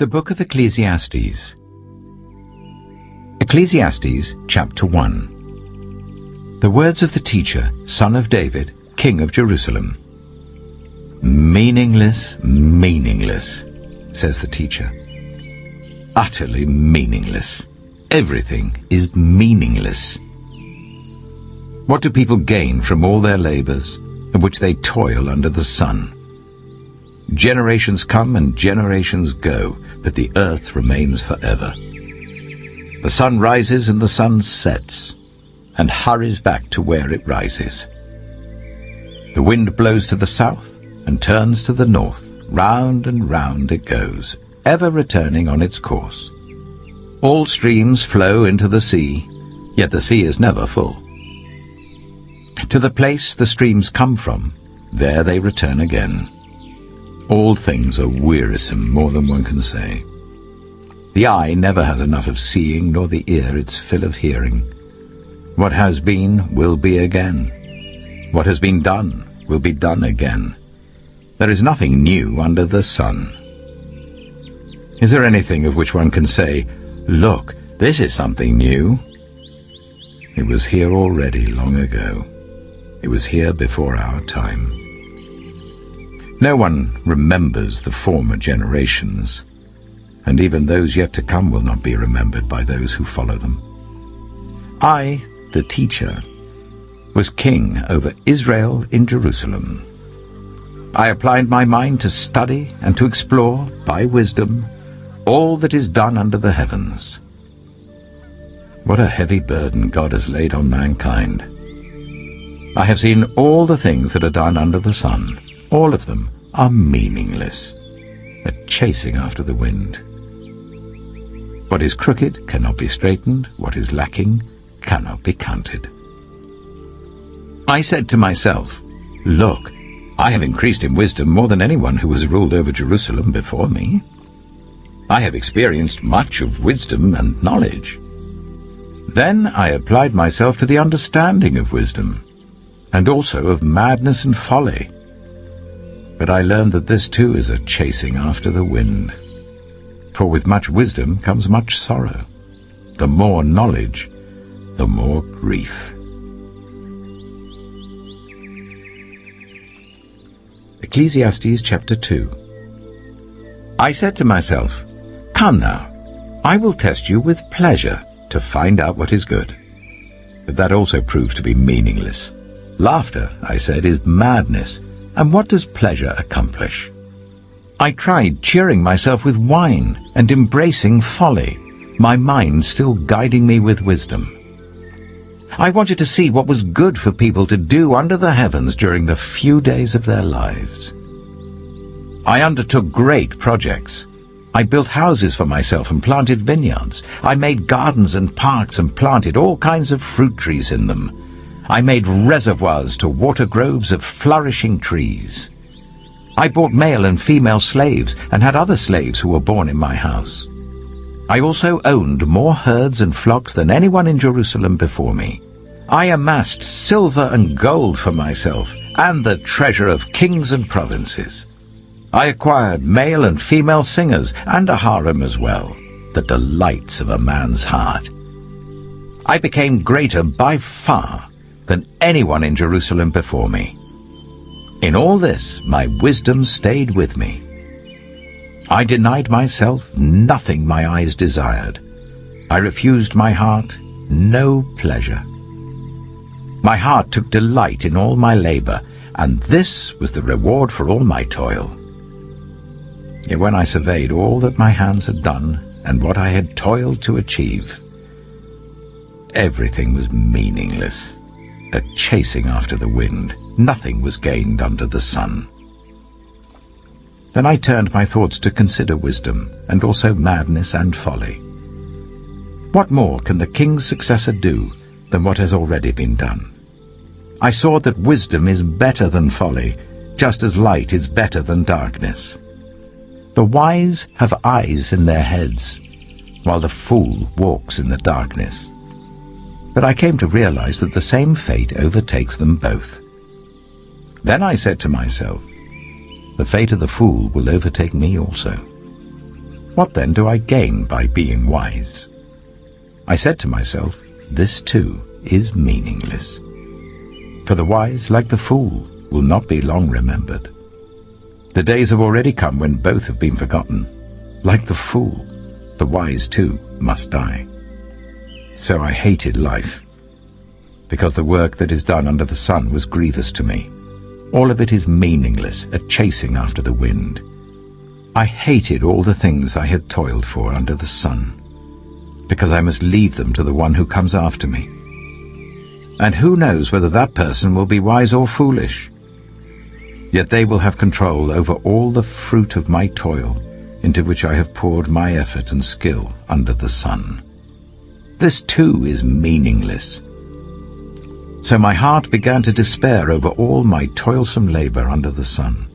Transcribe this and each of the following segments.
The Book of Ecclesiastes. Ecclesiastes, chapter 1. The words of the teacher, son of David, king of Jerusalem. Meaningless, meaningless, says the teacher. Utterly meaningless. Everything is meaningless. What do people gain from all their labors, of which they toil under the sun? Generations come and generations go, but the earth remains forever. The sun rises and the sun sets, and hurries back to where it rises. The wind blows to the south and turns to the north. Round and round it goes, ever returning on its course. All streams flow into the sea, yet the sea is never full. To the place the streams come from, there they return again. All things are wearisome, more than one can say. The eye never has enough of seeing, nor the ear its fill of hearing. What has been will be again. What has been done will be done again. There is nothing new under the sun. Is there anything of which one can say, "Look, this is something new"? It was here already long ago. It was here before our time. No one remembers the former generations, and even those yet to come will not be remembered by those who follow them. I, the teacher, was king over Israel in Jerusalem. I applied my mind to study and to explore, by wisdom, all that is done under the heavens. What a heavy burden God has laid on mankind. I have seen all the things that are done under the sun. All of them are meaningless, a chasing after the wind. What is crooked cannot be straightened, what is lacking cannot be counted. I said to myself, "Look, I have increased in wisdom more than anyone who has ruled over Jerusalem before me. I have experienced much of wisdom and knowledge." Then I applied myself to the understanding of wisdom, and also of madness and folly. But I learned that this too is a chasing after the wind. For with much wisdom comes much sorrow. The more knowledge, the more grief. Ecclesiastes chapter 2. I said to myself, "Come now, I will test you with pleasure to find out what is good." But that also proved to be meaningless. Laughter, I said, is madness, and what does pleasure accomplish? I tried cheering myself with wine and embracing folly, my mind still guiding me with wisdom. I wanted to see what was good for people to do under the heavens during the few days of their lives. I undertook great projects. I built houses for myself and planted vineyards. I made gardens and parks and planted all kinds of fruit trees in them. I made reservoirs to water groves of flourishing trees. I bought male and female slaves and had other slaves who were born in my house. I also owned more herds and flocks than anyone in Jerusalem before me. I amassed silver and gold for myself and the treasure of kings and provinces. I acquired male and female singers and a harem as well, the delights of a man's heart. I became greater by far than anyone in Jerusalem before me. In all this, my wisdom stayed with me. I denied myself nothing my eyes desired. I refused my heart no pleasure. My heart took delight in all my labor, and this was the reward for all my toil. Yet when I surveyed all that my hands had done and what I had toiled to achieve, everything was meaningless, a chasing after the wind. Nothing was gained under the sun. Then I turned my thoughts to consider wisdom, and also madness and folly. What more can the king's successor do than what has already been done? I saw that wisdom is better than folly, just as light is better than darkness. The wise have eyes in their heads, while the fool walks in the darkness. But I came to realize that the same fate overtakes them both. Then I said to myself, the fate of the fool will overtake me also. What then do I gain by being wise? I said to myself, this too is meaningless. For the wise, like the fool, will not be long remembered. The days have already come when both have been forgotten. Like the fool, the wise too must die. So I hated life, because the work that is done under the sun was grievous to me. All of it is meaningless, a chasing after the wind. I hated all the things I had toiled for under the sun, because I must leave them to the one who comes after me. And who knows whether that person will be wise or foolish? Yet they will have control over all the fruit of my toil, into which I have poured my effort and skill under the sun. This too is meaningless. So my heart began to despair over all my toilsome labor under the sun.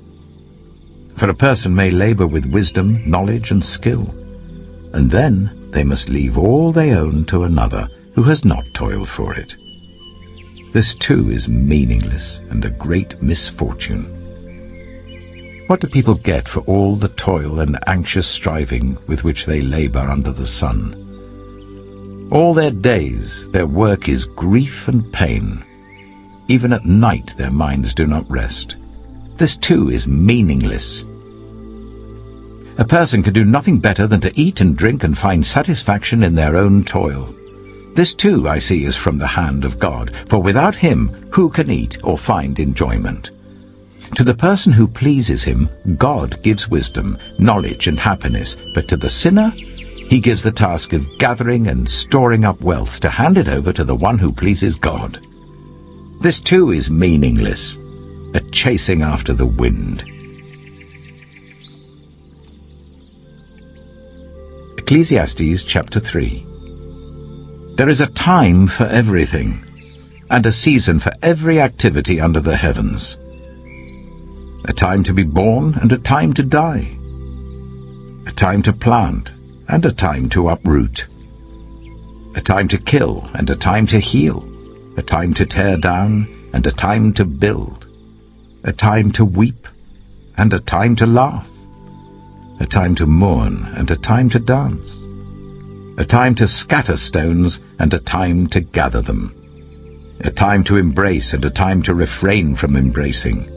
For a person may labor with wisdom, knowledge, and skill, and then they must leave all they own to another who has not toiled for it. This too is meaningless and a great misfortune. What do people get for all the toil and anxious striving with which they labor under the sun? All their days their work is grief and pain. Even at night their minds do not rest. This too is meaningless. A person can do nothing better than to eat and drink and find satisfaction in their own toil. This too I see is from the hand of God, for without him who can eat or find enjoyment? To the person who pleases him, God gives wisdom, knowledge, and happiness, but to the sinner, he gives the task of gathering and storing up wealth to hand it over to the one who pleases God. This too is meaningless, a chasing after the wind. Ecclesiastes chapter 3. There is a time for everything, and a season for every activity under the heavens. A time to be born and a time to die. A time to plant and a time to uproot. A time to kill and a time to heal. A time to tear down and a time to build. A time to weep and a time to laugh. A time to mourn and a time to dance. A time to scatter stones and a time to gather them. A time to embrace and a time to refrain from embracing.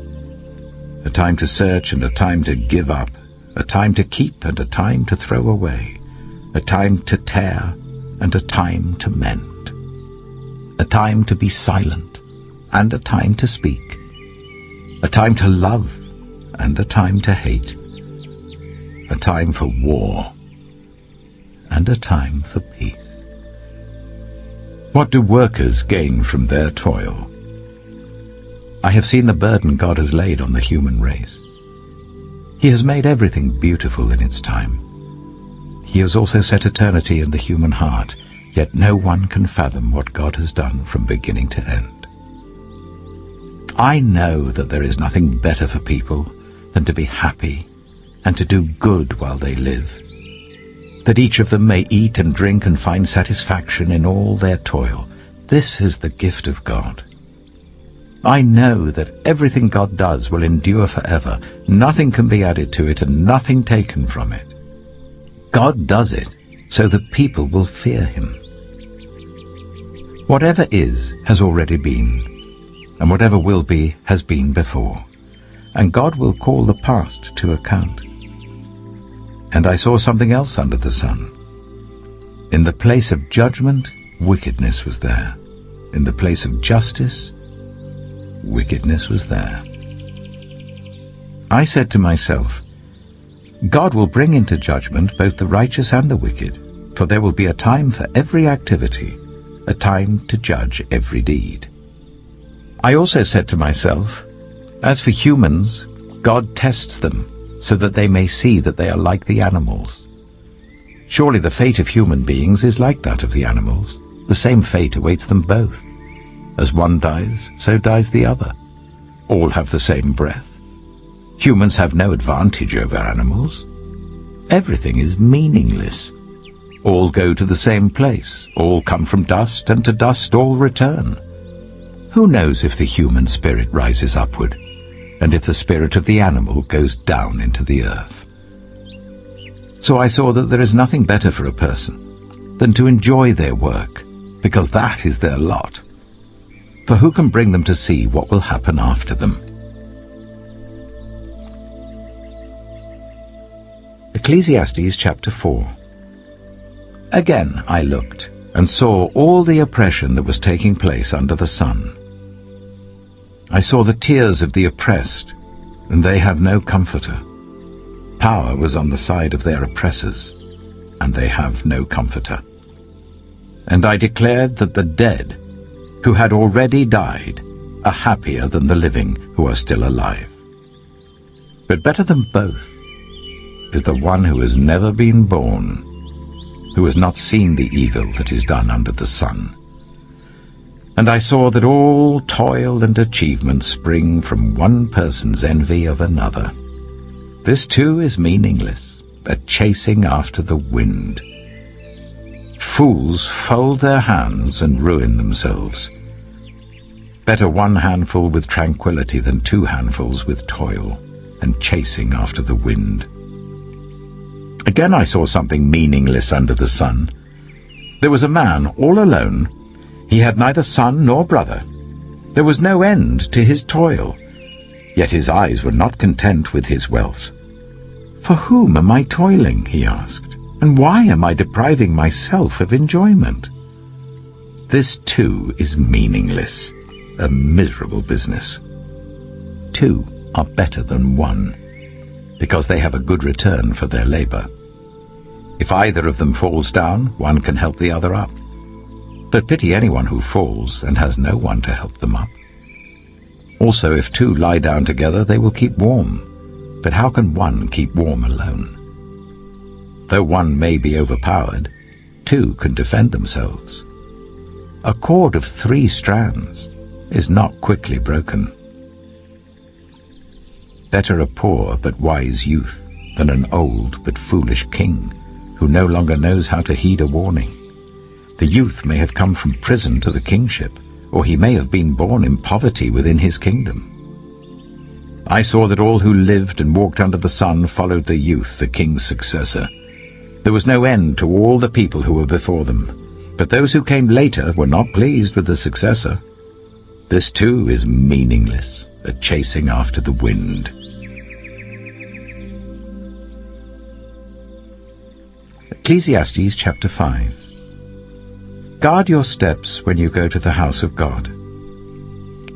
A time to search and a time to give up. A time to keep and a time to throw away. A time to tear and a time to mend. A time to be silent and a time to speak. A time to love and a time to hate. A time for war and a time for peace. What do workers gain from their toil? I have seen the burden God has laid on the human race. He has made everything beautiful in its time. He has also set eternity in the human heart, yet no one can fathom what God has done from beginning to end. I know that there is nothing better for people than to be happy and to do good while they live, that each of them may eat and drink and find satisfaction in all their toil. This is the gift of God. I know that everything God does will endure forever. Nothing can be added to it and nothing taken from it. God does it so that people will fear him. Whatever is has already been, and whatever will be has been before, and God will call the past to account. And I saw something else under the sun. In the place of judgment, wickedness was there. In the place of justice, wickedness was there. I said to myself, God will bring into judgment both the righteous and the wicked, for there will be a time for every activity, a time to judge every deed. I also said to myself, as for humans, God tests them, so that they may see that they are like the animals. Surely the fate of human beings is like that of the animals. The same fate awaits them both. As one dies, so dies the other. All have the same breath. Humans have no advantage over animals. Everything is meaningless. All go to the same place. All come from dust, and to dust all return. Who knows if the human spirit rises upward, and if the spirit of the animal goes down into the earth? So I saw that there is nothing better for a person than to enjoy their work, because that is their lot. For who can bring them to see what will happen after them? Ecclesiastes chapter 4. Again I looked, and saw all the oppression that was taking place under the sun. I saw the tears of the oppressed, and they have no comforter. Power was on the side of their oppressors, and they have no comforter. And I declared that the dead, who had already died, are happier than the living who are still alive. But better than both is the one who has never been born, who has not seen the evil that is done under the sun. And I saw that all toil and achievement spring from one person's envy of another. This too is meaningless, a chasing after the wind. Fools fold their hands and ruin themselves. Better one handful with tranquility than two handfuls with toil and chasing after the wind. Again I saw something meaningless under the sun. There was a man all alone. He had neither son nor brother. There was no end to his toil, yet his eyes were not content with his wealth. For whom am I toiling, he asked, and why am I depriving myself of enjoyment? This too is meaningless, a miserable business. Two are better than one, because they have a good return for their labor. If either of them falls down, one can help the other up. But pity anyone who falls and has no one to help them up. Also, if two lie down together, they will keep warm. But how can one keep warm alone? Though one may be overpowered, two can defend themselves. A cord of 3 strands is not quickly broken. Better a poor but wise youth than an old but foolish king who no longer knows how to heed a warning. The youth may have come from prison to the kingship, or he may have been born in poverty within his kingdom. I saw that all who lived and walked under the sun followed the youth, the king's successor. There was no end to all the people who were before them, but those who came later were not pleased with the successor. This too is meaningless, a chasing after the wind. Ecclesiastes chapter 5. Guard your steps when you go to the house of God.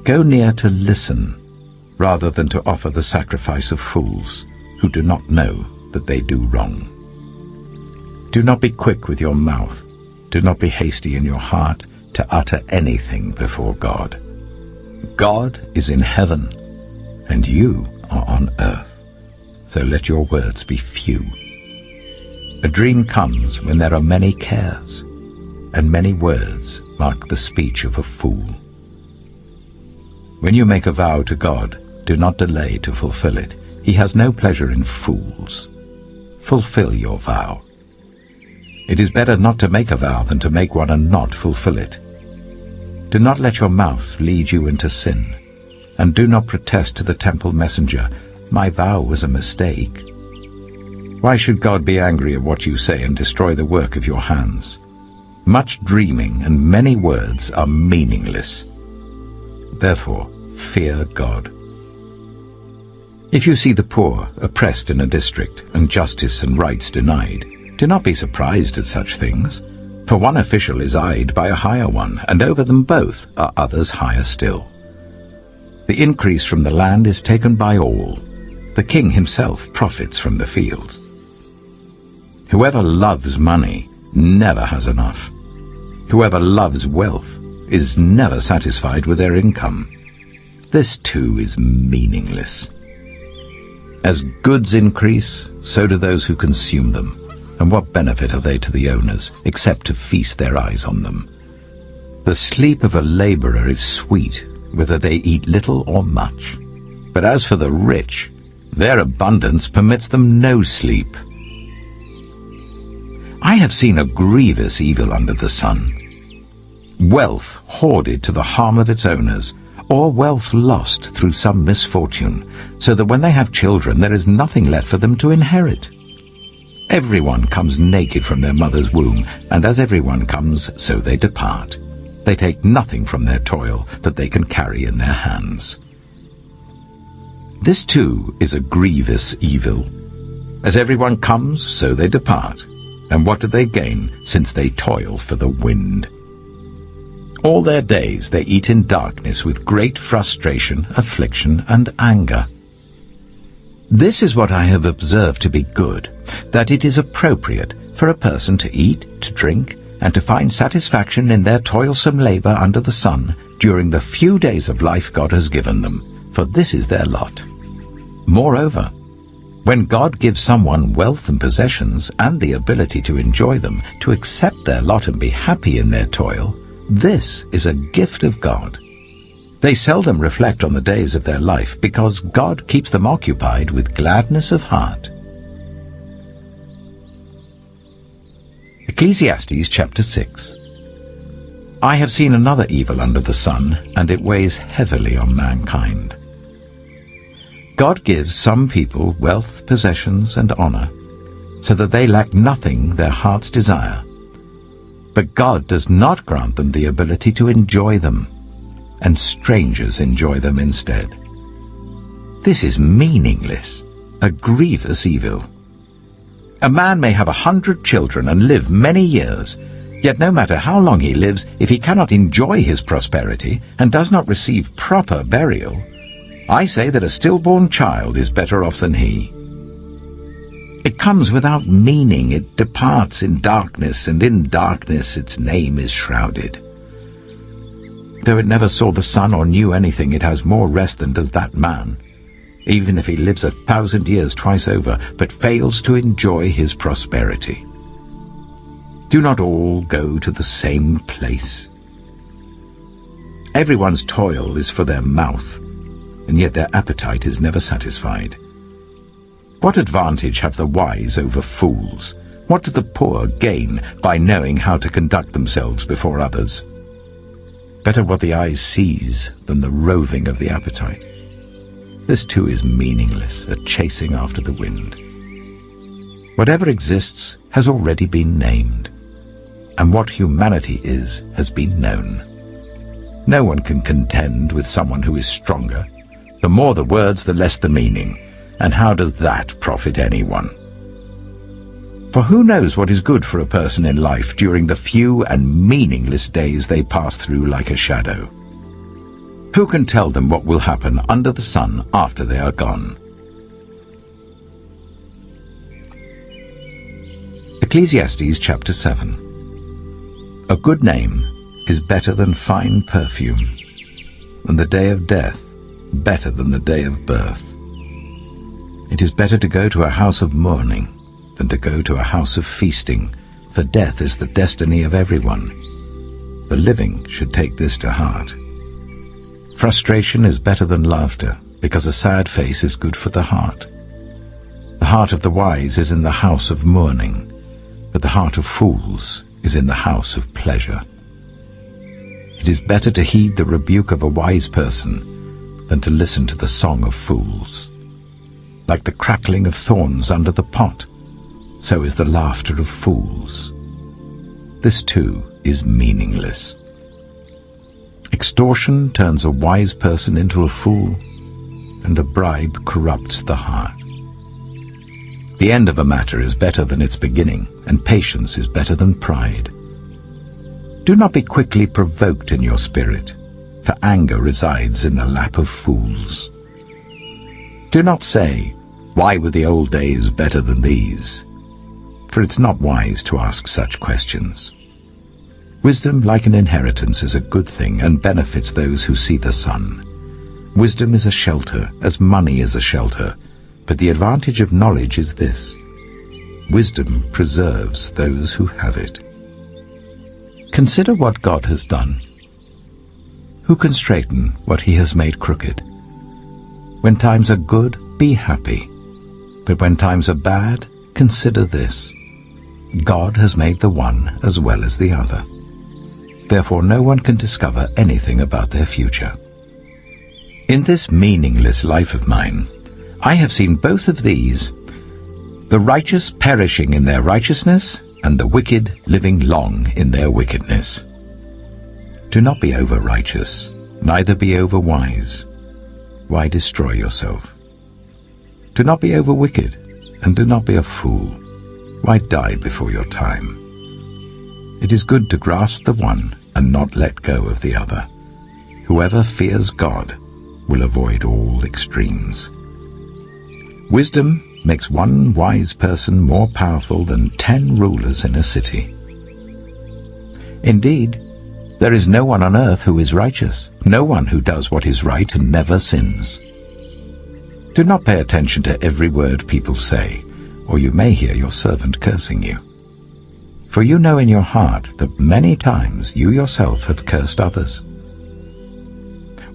Go near to listen, rather than to offer the sacrifice of fools, who do not know that they do wrong. Do not be quick with your mouth. Do not be hasty in your heart to utter anything before God. God is in heaven, and you are on earth, so let your words be few. A dream comes when there are many cares, and many words mark the speech of a fool. When you make a vow to God, do not delay to fulfill it. He has no pleasure in fools. Fulfill your vow. It is better not to make a vow than to make one and not fulfill it. Do not let your mouth lead you into sin, and do not protest to the temple messenger, "My vow was a mistake." Why should God be angry at what you say and destroy the work of your hands? Much dreaming and many words are meaningless. Therefore, fear God. If you see the poor oppressed in a district, and justice and rights denied, do not be surprised at such things, for one official is eyed by a higher one, and over them both are others higher still. The increase from the land is taken by all. The king himself profits from the fields. Whoever loves money never has enough. Whoever loves wealth is never satisfied with their income. This too is meaningless. As goods increase, so do those who consume them. And what benefit are they to the owners, except to feast their eyes on them? The sleep of a laborer is sweet, whether they eat little or much. But as for the rich, their abundance permits them no sleep. I have seen a grievous evil under the sun. Wealth hoarded to the harm of its owners, or wealth lost through some misfortune, so that when they have children there is nothing left for them to inherit. Everyone comes naked from their mother's womb, and as everyone comes, so they depart. They take nothing from their toil that they can carry in their hands. This too is a grievous evil. As everyone comes, so they depart. And what do they gain, since they toil for the wind? All their days they eat in darkness with great frustration, affliction, and anger. This is what I have observed to be good, that it is appropriate for a person to eat, to drink, and to find satisfaction in their toilsome labor under the sun during the few days of life God has given them, for this is their lot. Moreover, when God gives someone wealth and possessions and the ability to enjoy them, to accept their lot and be happy in their toil, this is a gift of God. They seldom reflect on the days of their life because God keeps them occupied with gladness of heart. Ecclesiastes chapter 6. I have seen another evil under the sun, and it weighs heavily on mankind. God gives some people wealth, possessions, and honor, so that they lack nothing their hearts desire. But God does not grant them the ability to enjoy them, and strangers enjoy them instead. This is meaningless, a grievous evil. A man may have 100 children and live many years, yet no matter how long he lives, if he cannot enjoy his prosperity and does not receive proper burial, I say that a stillborn child is better off than he. It comes without meaning, it departs in darkness, and in darkness its name is shrouded. Though it never saw the sun or knew anything, it has more rest than does that man, even if he lives 1,000 years twice over, but fails to enjoy his prosperity. Do not all go to the same place? Everyone's toil is for their mouth, and yet their appetite is never satisfied. What advantage have the wise over fools? What do the poor gain by knowing how to conduct themselves before others? Better what the eye sees than the roving of the appetite. This too is meaningless, a chasing after the wind. Whatever exists has already been named, and what humanity is has been known. No one can contend with someone who is stronger. The more the words, the less the meaning, and how does that profit anyone? For who knows what is good for a person in life during the few and meaningless days they pass through like a shadow? Who can tell them what will happen under the sun after they are gone? Ecclesiastes chapter 7. A good name is better than fine perfume, and the day of death better than the day of birth. It is better to go to a house of mourning than to go to a house of feasting, for death is the destiny of everyone. The living should take this to heart. Frustration is better than laughter, because a sad face is good for the heart. The heart of the wise is in the house of mourning, but the heart of fools is in the house of pleasure. It is better to heed the rebuke of a wise person than to listen to the song of fools. Like the crackling of thorns under the pot, so is the laughter of fools. This too is meaningless. Extortion turns a wise person into a fool, and a bribe corrupts the heart. The end of a matter is better than its beginning, and patience is better than pride. Do not be quickly provoked in your spirit, for anger resides in the lap of fools. Do not say, "Why were the old days better than these?" For it's not wise to ask such questions. Wisdom, like an inheritance, is a good thing and benefits those who see the sun. Wisdom is a shelter, as money is a shelter, but the advantage of knowledge is this: wisdom preserves those who have it. Consider what God has done. Who can straighten what he has made crooked? When times are good, be happy. But when times are bad, consider this: God has made the one as well as the other. Therefore no one can discover anything about their future. In this meaningless life of mine, I have seen both of these, the righteous perishing in their righteousness, and the wicked living long in their wickedness. Do not be over-righteous, neither be over-wise. Why destroy yourself? Do not be over-wicked, and do not be a fool. Why die before your time? It is good to grasp the one and not let go of the other. Whoever fears God will avoid all extremes. Wisdom makes one wise person more powerful than 10 rulers in a city. Indeed, there is no one on earth who is righteous, no one who does what is right and never sins. Do not pay attention to every word people say, or you may hear your servant cursing you. For you know in your heart that many times you yourself have cursed others.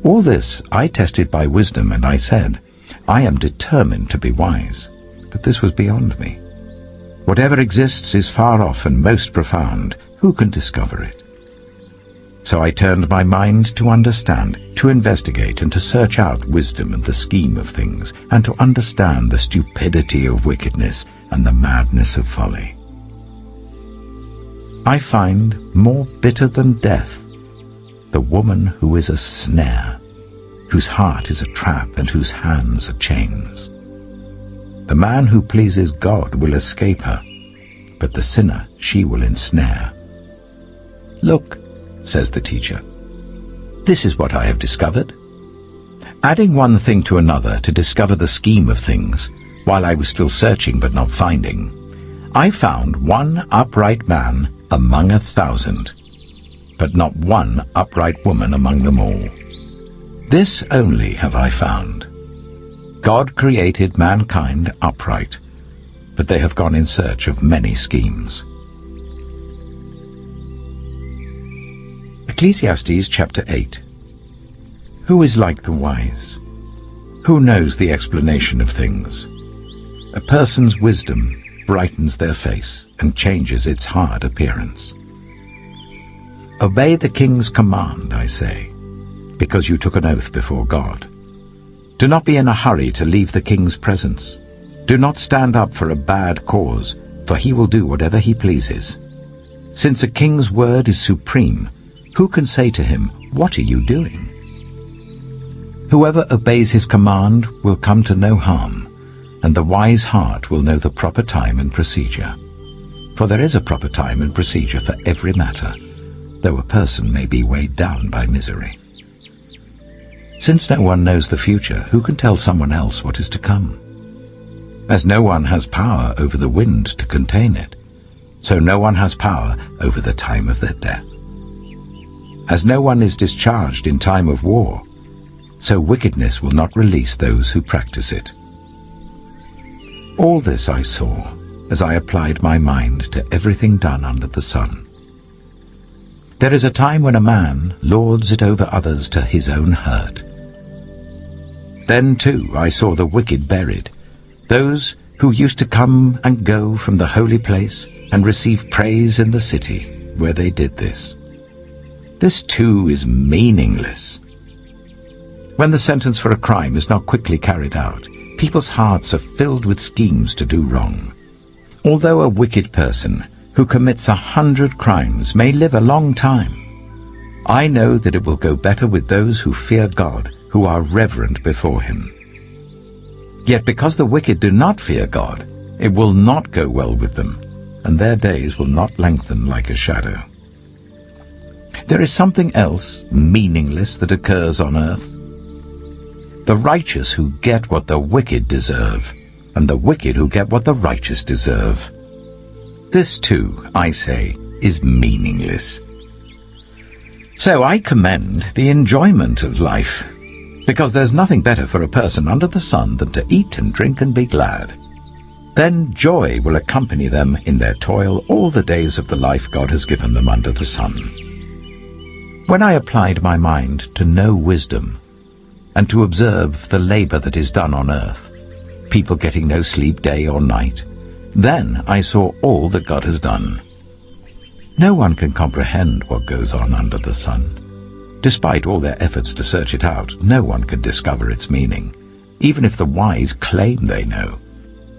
All this I tested by wisdom, and I said, I am determined to be wise. But this was beyond me. Whatever exists is far off and most profound. Who can discover it? So I turned my mind to understand, to investigate, and to search out wisdom and the scheme of things, and to understand the stupidity of wickedness and the madness of folly. I find more bitter than death the woman who is a snare, whose heart is a trap and whose hands are chains. The man who pleases God will escape her, but the sinner she will ensnare. Look, says the teacher, this is what I have discovered. Adding one thing to another to discover the scheme of things, while I was still searching but not finding, I found one upright man among 1,000, but not one upright woman among them all. This only have I found. God created mankind upright, but they have gone in search of many schemes. Ecclesiastes chapter 8. Who is like the wise? Who knows the explanation of things? A person's wisdom brightens their face and changes its hard appearance. Obey the king's command, I say, because you took an oath before God. Do not be in a hurry to leave the king's presence. Do not stand up for a bad cause, for he will do whatever he pleases. Since a king's word is supreme, who can say to him, "What are you doing?" Whoever obeys his command will come to no harm, and the wise heart will know the proper time and procedure. For there is a proper time and procedure for every matter, though a person may be weighed down by misery. Since no one knows the future, who can tell someone else what is to come? As no one has power over the wind to contain it, so no one has power over the time of their death. As no one is discharged in time of war, so wickedness will not release those who practice it. All this I saw as I applied my mind to everything done under the sun. There is a time when a man lords it over others to his own hurt. Then too I saw the wicked buried, those who used to come and go from the holy place and receive praise in the city where they did this. This too is meaningless. When the sentence for a crime is not quickly carried out, people's hearts are filled with schemes to do wrong. Although a wicked person who commits 100 crimes may live a long time, I know that it will go better with those who fear God, who are reverent before him. Yet because the wicked do not fear God, it will not go well with them, and their days will not lengthen like a shadow. There is something else meaningless that occurs on earth. The righteous who get what the wicked deserve, and the wicked who get what the righteous deserve. This too, I say, is meaningless. So I commend the enjoyment of life, because there's nothing better for a person under the sun than to eat and drink and be glad. Then joy will accompany them in their toil all the days of the life God has given them under the sun. When I applied my mind to know wisdom, and to observe the labor that is done on earth, people getting no sleep day or night, then I saw all that God has done. No one can comprehend what goes on under the sun. Despite all their efforts to search it out, no one can discover its meaning, even if the wise claim they know.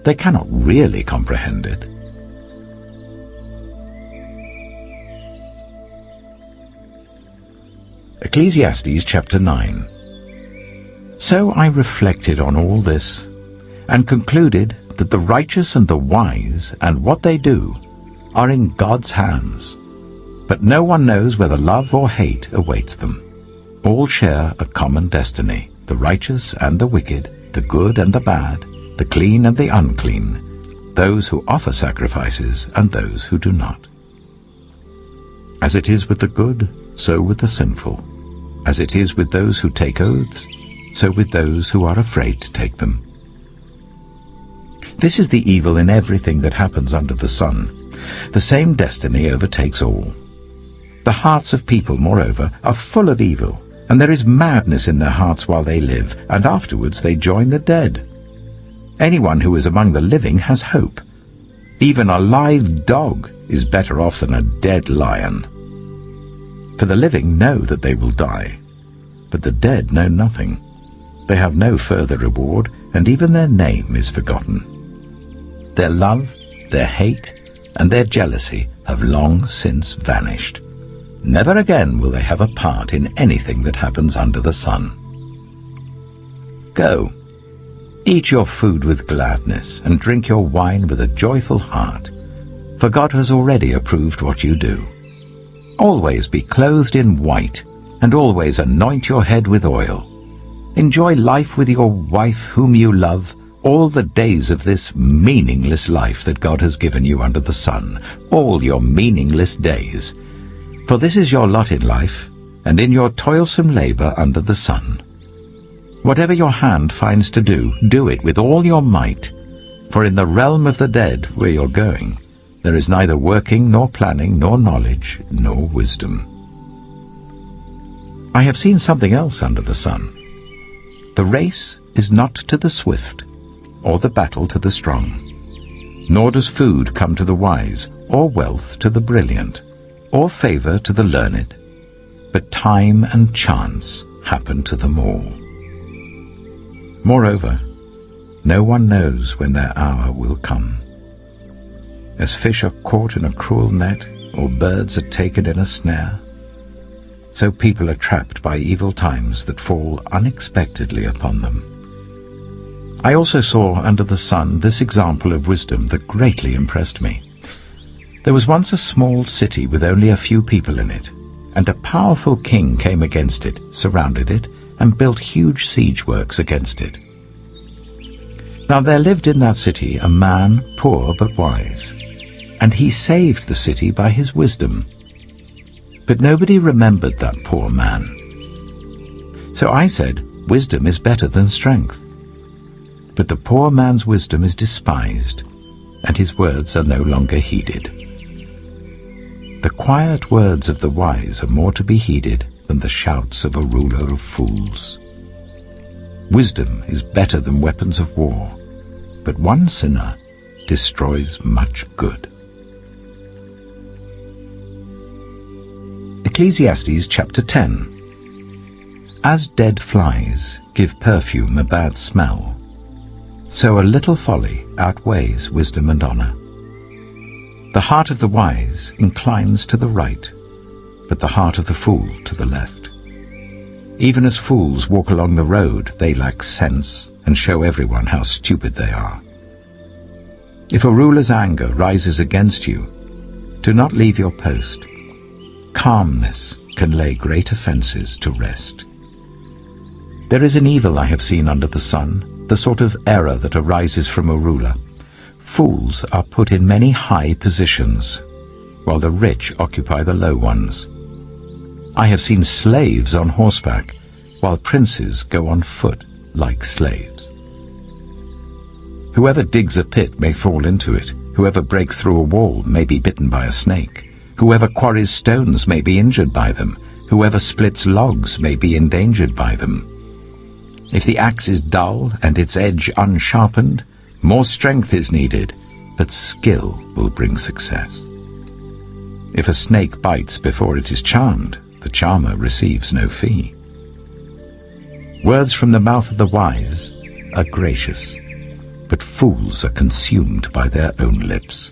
they cannot really comprehend it. Ecclesiastes chapter 9. So I reflected on all this, and concluded that the righteous and the wise and what they do are in God's hands. But no one knows whether love or hate awaits them. All share a common destiny, the righteous and the wicked, the good and the bad, the clean and the unclean, those who offer sacrifices and those who do not. As it is with the good, so with the sinful. As it is with those who take oaths, so with those who are afraid to take them. This is the evil in everything that happens under the sun. The same destiny overtakes all. The hearts of people, moreover, are full of evil, and there is madness in their hearts while they live, and afterwards they join the dead. Anyone who is among the living has hope. Even a live dog is better off than a dead lion. For the living know that they will die, but the dead know nothing. They have no further reward, and even their name is forgotten. Their love, their hate, and their jealousy have long since vanished. Never again will they have a part in anything that happens under the sun. Go, eat your food with gladness, and drink your wine with a joyful heart, for God has already approved what you do. Always be clothed in white, and always anoint your head with oil. Enjoy life with your wife whom you love, all the days of this meaningless life that God has given you under the sun, all your meaningless days. For this is your lot in life, and in your toilsome labor under the sun. Whatever your hand finds to do, do it with all your might, for in the realm of the dead, where you're going, there is neither working, nor planning, nor knowledge, nor wisdom. I have seen something else under the sun. The race is not to the swift, or the battle to the strong. Nor does food come to the wise, or wealth to the brilliant, or favor to the learned. But time and chance happen to them all. Moreover, no one knows when their hour will come. As fish are caught in a cruel net, or birds are taken in a snare, so people are trapped by evil times that fall unexpectedly upon them. I also saw under the sun this example of wisdom that greatly impressed me. There was once a small city with only a few people in it, and a powerful king came against it, surrounded it, and built huge siege works against it. Now there lived in that city a man, poor but wise, and he saved the city by his wisdom. But nobody remembered that poor man. So I said, wisdom is better than strength. But the poor man's wisdom is despised, and his words are no longer heeded. The quiet words of the wise are more to be heeded than the shouts of a ruler of fools. Wisdom is better than weapons of war, but one sinner destroys much good. Ecclesiastes chapter 10. As dead flies give perfume a bad smell, so a little folly outweighs wisdom and honor. The heart of the wise inclines to the right, but the heart of the fool to the left. Even as fools walk along the road, they lack sense and show everyone how stupid they are. If a ruler's anger rises against you, do not leave your post. Calmness can lay great offenses to rest. There is an evil I have seen under the sun, the sort of error that arises from a ruler. Fools are put in many high positions, while the rich occupy the low ones. I have seen slaves on horseback, while princes go on foot like slaves. Whoever digs a pit may fall into it. Whoever breaks through a wall may be bitten by a snake. Whoever quarries stones may be injured by them. Whoever splits logs may be endangered by them. If the axe is dull and its edge unsharpened, more strength is needed, but skill will bring success. If a snake bites before it is charmed, the charmer receives no fee. Words from the mouth of the wise are gracious, but fools are consumed by their own lips.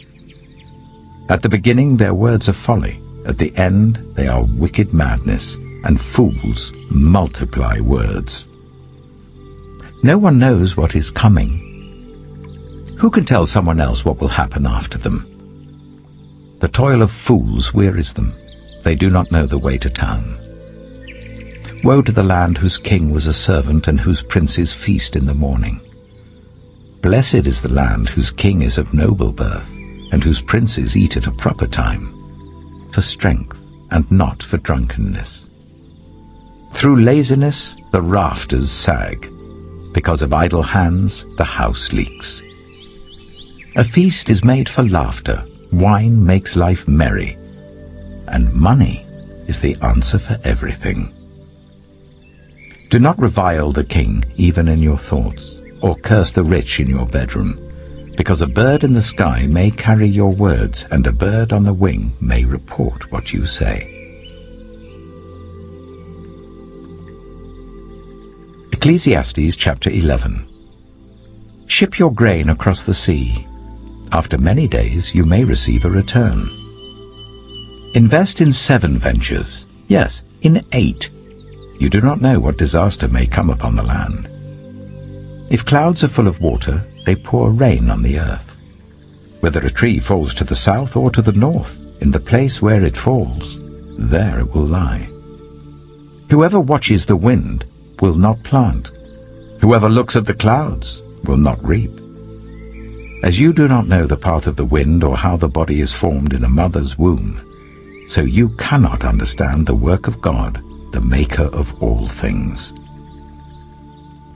At the beginning their words are folly, at the end they are wicked madness, and fools multiply words. No one knows what is coming. Who can tell someone else what will happen after them? The toil of fools wearies them. They do not know the way to town. Woe to the land whose king was a servant and whose princes feast in the morning. Blessed is the land whose king is of noble birth, and whose princes eat at a proper time, for strength and not for drunkenness. Through laziness the rafters sag, because of idle hands the house leaks. A feast is made for laughter, wine makes life merry, and money is the answer for everything. Do not revile the king even in your thoughts, or curse the rich in your bedroom, because a bird in the sky may carry your words, and a bird on the wing may report what you say. Ecclesiastes chapter 11. Ship your grain across the sea. After many days you may receive a return. Invest in 7 ventures, yes, in 8. You do not know what disaster may come upon the land. If clouds are full of water, they pour rain on the earth. Whether a tree falls to the south or to the north, in the place where it falls, there it will lie. Whoever watches the wind will not plant. Whoever looks at the clouds will not reap. As you do not know the path of the wind or how the body is formed in a mother's womb, so you cannot understand the work of God, the maker of all things.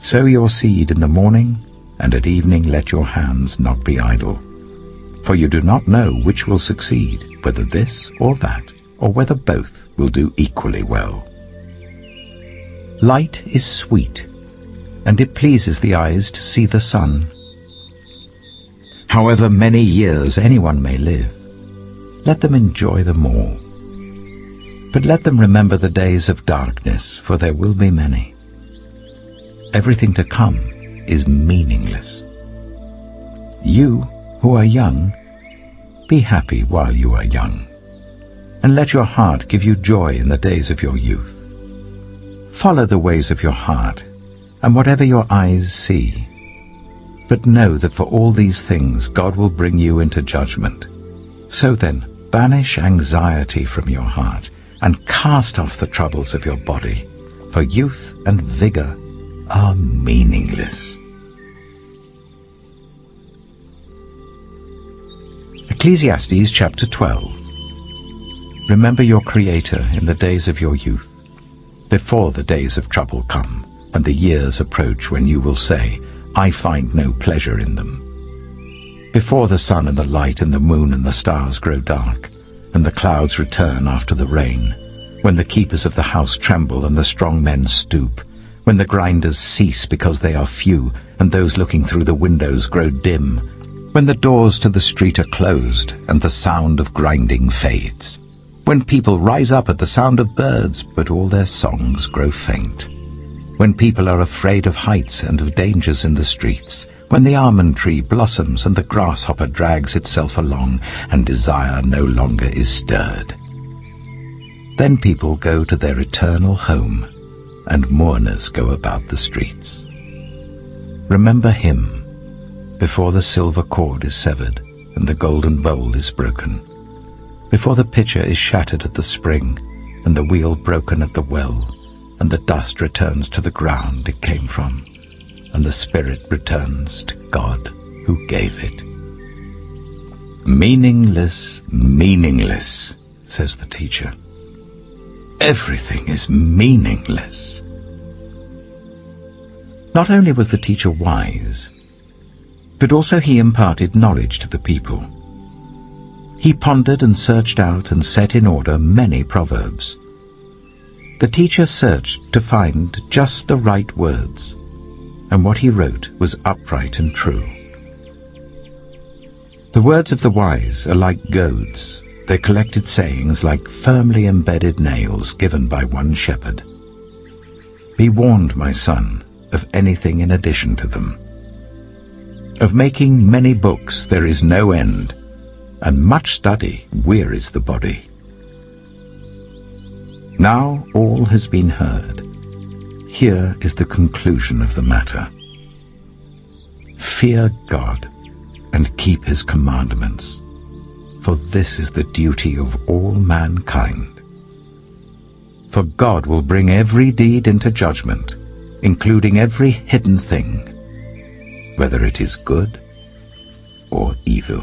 Sow your seed in the morning, and at evening let your hands not be idle. For you do not know which will succeed, whether this or that, or whether both will do equally well. Light is sweet, and it pleases the eyes to see the sun. However many years anyone may live, let them enjoy them all. But let them remember the days of darkness, for there will be many. Everything to come is meaningless. You who are young, be happy while you are young, and let your heart give you joy in the days of your youth. Follow the ways of your heart, and whatever your eyes see. But know that for all these things God will bring you into judgment. So then, banish anxiety from your heart, and cast off the troubles of your body, for youth and vigor are meaningless. Ecclesiastes chapter 12. Remember your Creator in the days of your youth, before the days of trouble come, and the years approach when you will say, I find no pleasure in them. Before the sun and the light and the moon and the stars grow dark, and the clouds return after the rain, when the keepers of the house tremble and the strong men stoop, when the grinders cease because they are few, and those looking through the windows grow dim, when the doors to the street are closed and the sound of grinding fades, when people rise up at the sound of birds, but all their songs grow faint, when people are afraid of heights and of dangers in the streets, when the almond tree blossoms and the grasshopper drags itself along, and desire no longer is stirred. Then people go to their eternal home, and mourners go about the streets. Remember him, before the silver cord is severed, and the golden bowl is broken, before the pitcher is shattered at the spring, and the wheel broken at the well, and the dust returns to the ground it came from, and the spirit returns to God who gave it. Meaningless, meaningless, says the teacher. Everything is meaningless. Not only was the teacher wise, but also he imparted knowledge to the people. He pondered and searched out and set in order many proverbs. The teacher searched to find just the right words, and what he wrote was upright and true. The words of the wise are like goads, their collected sayings like firmly embedded nails given by one shepherd. Be warned, my son, of anything in addition to them. Of making many books there is no end, and much study wearies the body. Now all has been heard. Here is the conclusion of the matter. Fear God and keep his commandments, for this is the duty of all mankind. For God will bring every deed into judgment, including every hidden thing, whether it is good or evil.